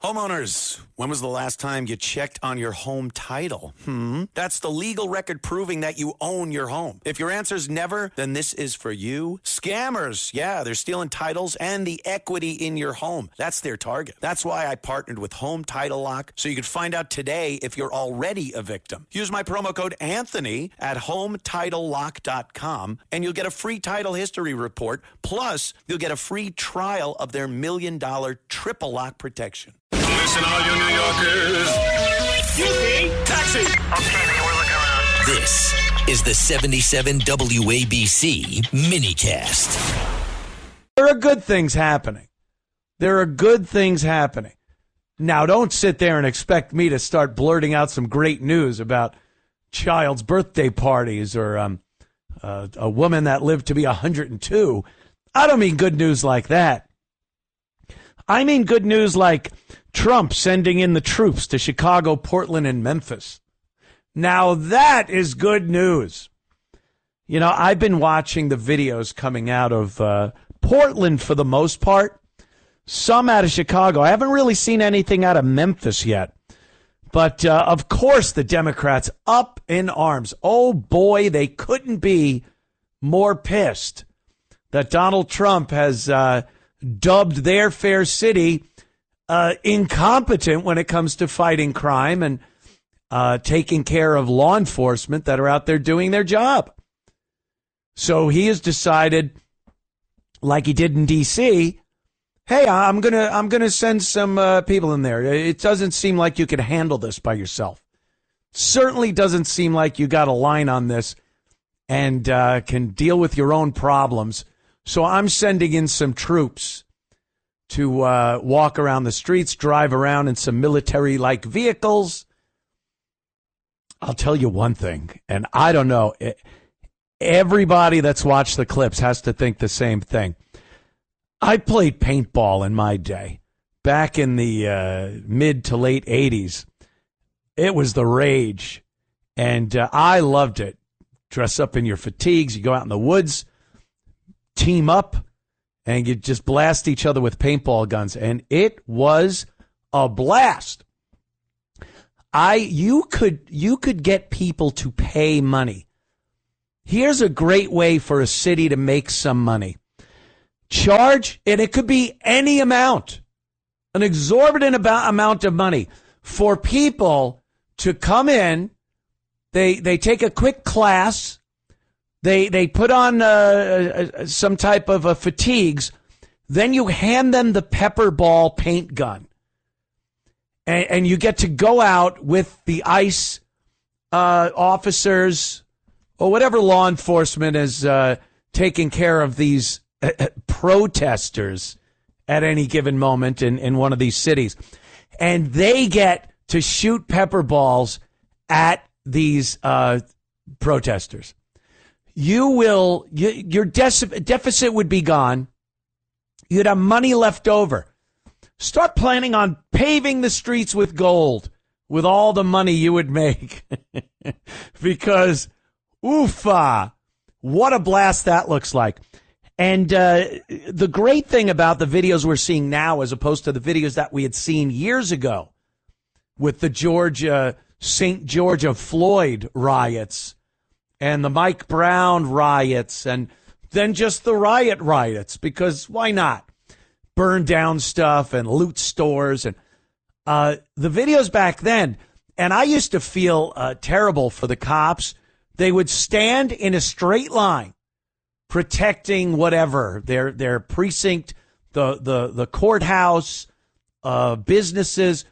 Homeowners, when was the last time you checked on your home title? That's the legal record proving that you own your home. If your answer's never, then this is for you. Scammers, yeah, they're stealing titles and the equity in your home. That's their target. That's why I partnered with Home Title Lock, so you can find out today if you're already a victim. Use my promo code Anthony at HometitleLock.com, and you'll get a free title history report. Plus, you'll get a free trial of their $1 million triple lock protection. Listen, all you New Yorkers. Excuse me. Taxi! Okay, we're looking around. This is the 77 WABC minicast. There are good things happening. There are good things happening. Now, don't sit there and expect me to start blurting out some great news about child's birthday parties or a woman that lived to be 102. I don't mean good news like that. I mean good news like Trump sending in the troops to Chicago, Portland, and Memphis. Now that is good news. You know, I've been watching the videos coming out of Portland for the most part. Some out of Chicago. I haven't really seen anything out of Memphis yet. But, of course, the Democrats up in arms. Oh, boy, they couldn't be more pissed that Donald Trump has dubbed their fair city incompetent when it comes to fighting crime and taking care of law enforcement that are out there doing their job. So he has decided, like he did in D.C., hey, I'm gonna send some people in there. It doesn't seem like you can handle this by yourself. Certainly doesn't seem like you got a line on this and can deal with your own problems. So I'm sending in some troops to walk around the streets, drive around in some military-like vehicles. I'll tell you one thing, and I don't know, everybody that's watched the clips has to think the same thing. I played paintball in my day, back in the mid to late 80s. It was the rage, and I loved it. Dress up in your fatigues, you go out in the woods, team up, and you just blast each other with paintball guns, and it was a blast. You could get people to pay money. Here's a great way for a city to make some money. Charge, and it could be any amount, an exorbitant amount of money for people to come in. They take a quick class. They put on some type of fatigues. Then you hand them the pepper ball paint gun. And you get to go out with the ICE officers or whatever law enforcement is taking care of these protesters at any given moment in one of these cities. And they get to shoot pepper balls at these protesters. Your deficit would be gone. You'd have money left over. Start planning on paving the streets with gold with all the money you would make. Because, oofa, what a blast that looks like. And the great thing about the videos we're seeing now, as opposed to the videos that we had seen years ago with the St. Georgia Floyd riots and the Mike Brown riots and then just the riots, because why not? Burn down stuff and loot stores. And the videos back then, and I used to feel terrible for the cops. They would stand in a straight line protecting whatever, their precinct, the courthouse, businesses,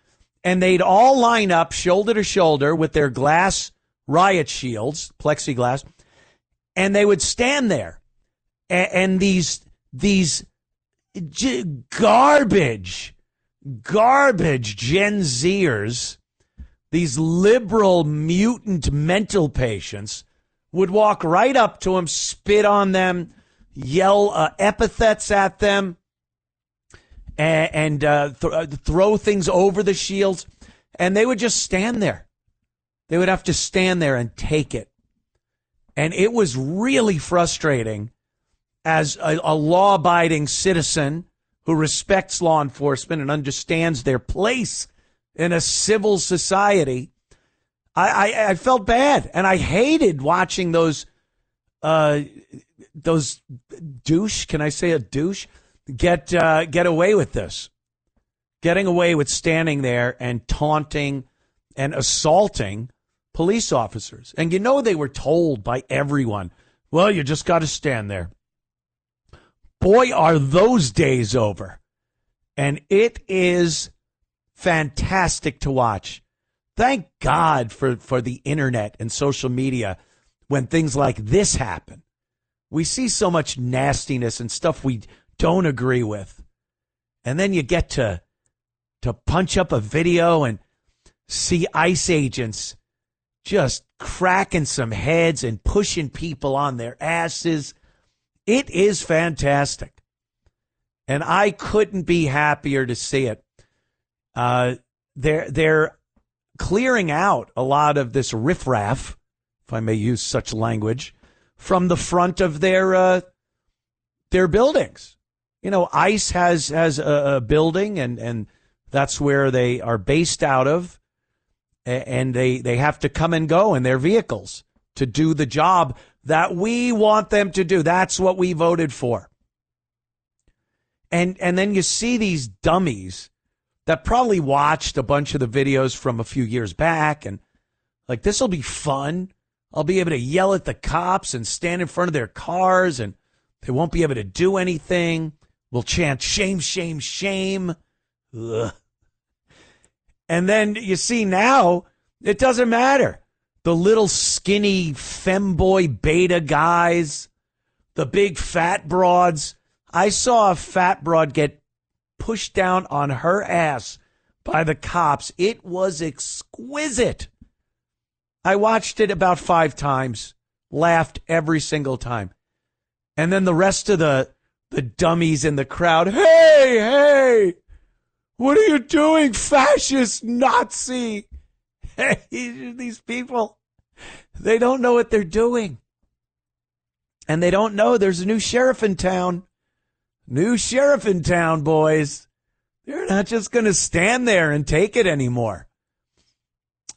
and they'd all line up shoulder to shoulder with their glass riot shields, plexiglass, and they would stand there. And these garbage Gen Zers, these liberal mutant mental patients, would walk right up to them, spit on them, yell epithets at them, and throw things over the shields. And they would just stand there. They would have to stand there and take it. And it was really frustrating as a law-abiding citizen who respects law enforcement and understands their place in a civil society, I felt bad, and I hated watching those douche. Can I say a douche? Get away with this, getting away with standing there and taunting and assaulting police officers. And they were told by everyone, well, you just got to stand there. Boy, are those days over. And it is fantastic to watch. Thank God for the internet and social media when things like this happen. We see so much nastiness and stuff we don't agree with. And then you get to punch up a video and see ICE agents just cracking some heads and pushing people on their asses. It is fantastic. And I couldn't be happier to see it. They're clearing out a lot of this riffraff, if I may use such language, from the front of their buildings. ICE has a building, and that's where they are based out of, and they have to come and go in their vehicles to do the job that we want them to do. That's what we voted for. And then you see these dummies that probably watched a bunch of the videos from a few years back and like, this will be fun. I'll be able to yell at the cops and stand in front of their cars and they won't be able to do anything. We'll chant shame, shame, shame. Ugh. And then you see now, it doesn't matter. The little skinny femboy beta guys, the big fat broads. I saw a fat broad get pushed down on her ass by the cops. It was exquisite. I watched it about 5 times, laughed every single time. And then the rest of the dummies in the crowd, hey, what are you doing, fascist Nazi? Hey, these people, they don't know what they're doing. And they don't know there's a new sheriff in town. New sheriff in town, boys. They're not just going to stand there and take it anymore.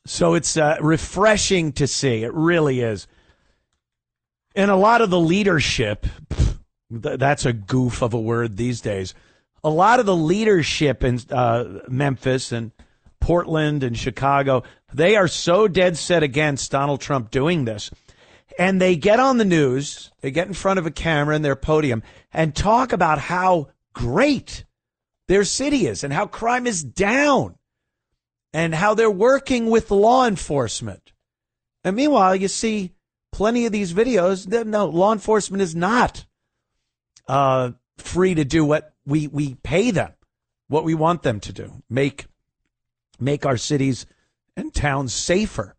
So it's refreshing to see. It really is. And a lot of the leadership, that's a goof of a word these days. A lot of the leadership in Memphis and Portland and Chicago, they are so dead set against Donald Trump doing this. And they get on the news, they get in front of a camera in their podium and talk about how great their city is and how crime is down and how they're working with law enforcement. And meanwhile, you see plenty of these videos. No, law enforcement is not free to do what we pay them, what we want them to do, make our cities and towns safer,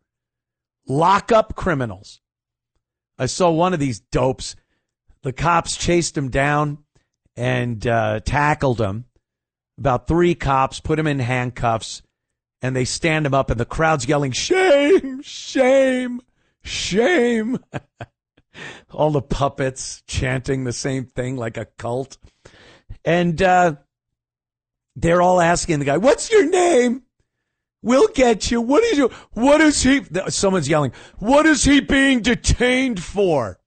lock up criminals. I saw one of these dopes. The cops chased him down and tackled him. About 3 cops put him in handcuffs, and they stand him up, and the crowd's yelling, shame, shame, shame. All the puppets chanting the same thing like a cult. And they're all asking the guy, what's your name? We'll get you. What is he? Someone's yelling, what is he being detained for?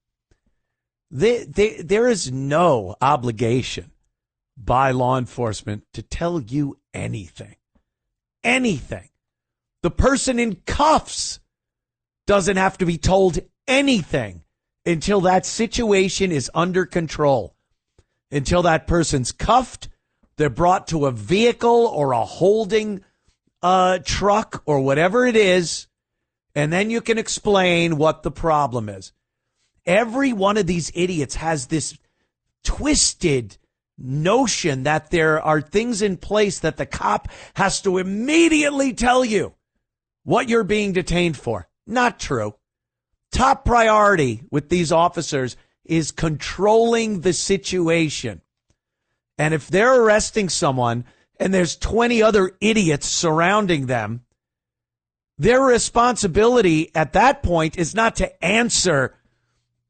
There is no obligation by law enforcement to tell you anything. Anything. The person in cuffs doesn't have to be told anything until that situation is under control. Until that person's cuffed, they're brought to a vehicle or a holding truck or whatever it is, and then you can explain what the problem is. Every one of these idiots has this twisted notion that there are things in place that the cop has to immediately tell you what you're being detained for. Not true. Top priority with these officers is controlling the situation. And if they're arresting someone and there's 20 other idiots surrounding them, their responsibility at that point is not to answer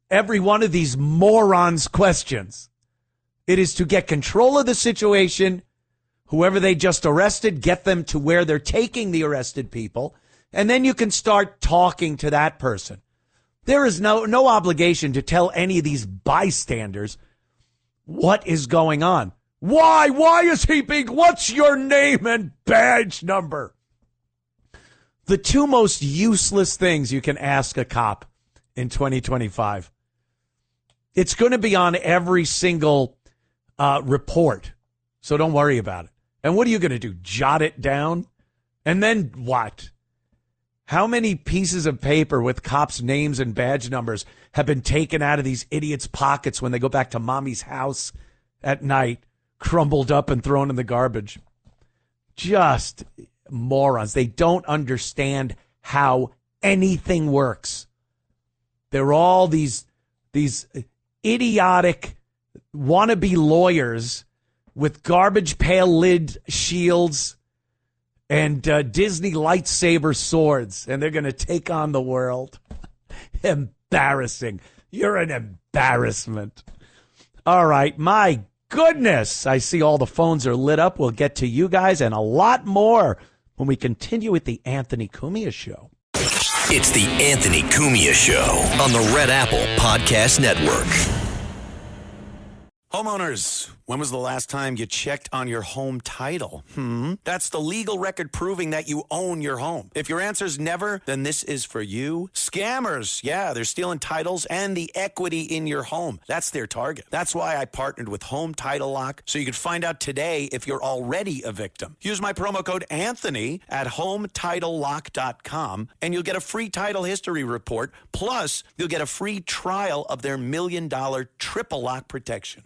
every one of these morons' questions. It is to get control of the situation. Whoever they just arrested, get them to where they're taking the arrested people. And then you can start talking to that person. There is no obligation to tell any of these bystanders what is going on. Why? Why is he being? What's your name and badge number? The two most useless things you can ask a cop in 2025. It's going to be on every single report, so don't worry about it. And what are you going to do? Jot it down? And then what? How many pieces of paper with cops' names and badge numbers have been taken out of these idiots' pockets when they go back to mommy's house at night, crumbled up and thrown in the garbage? Just morons. They don't understand how anything works. They're all these idiotic wannabe lawyers with garbage pail lid shields and Disney lightsaber swords, and they're going to take on the world. Embarrassing. You're an embarrassment. All right, my goodness. I see all the phones are lit up. We'll get to you guys and a lot more when we continue with the Anthony Cumia Show. It's the Anthony Cumia Show on the Red Apple Podcast Network. Homeowners, when was the last time you checked on your home title? That's the legal record proving that you own your home. If your answer's never, then this is for you. Scammers, yeah, they're stealing titles and the equity in your home. That's their target. That's why I partnered with Home Title Lock, so you could find out today if you're already a victim. Use my promo code Anthony at HomeTitleLock.com, and you'll get a free title history report. Plus, you'll get a free trial of their $1 million triple lock protection.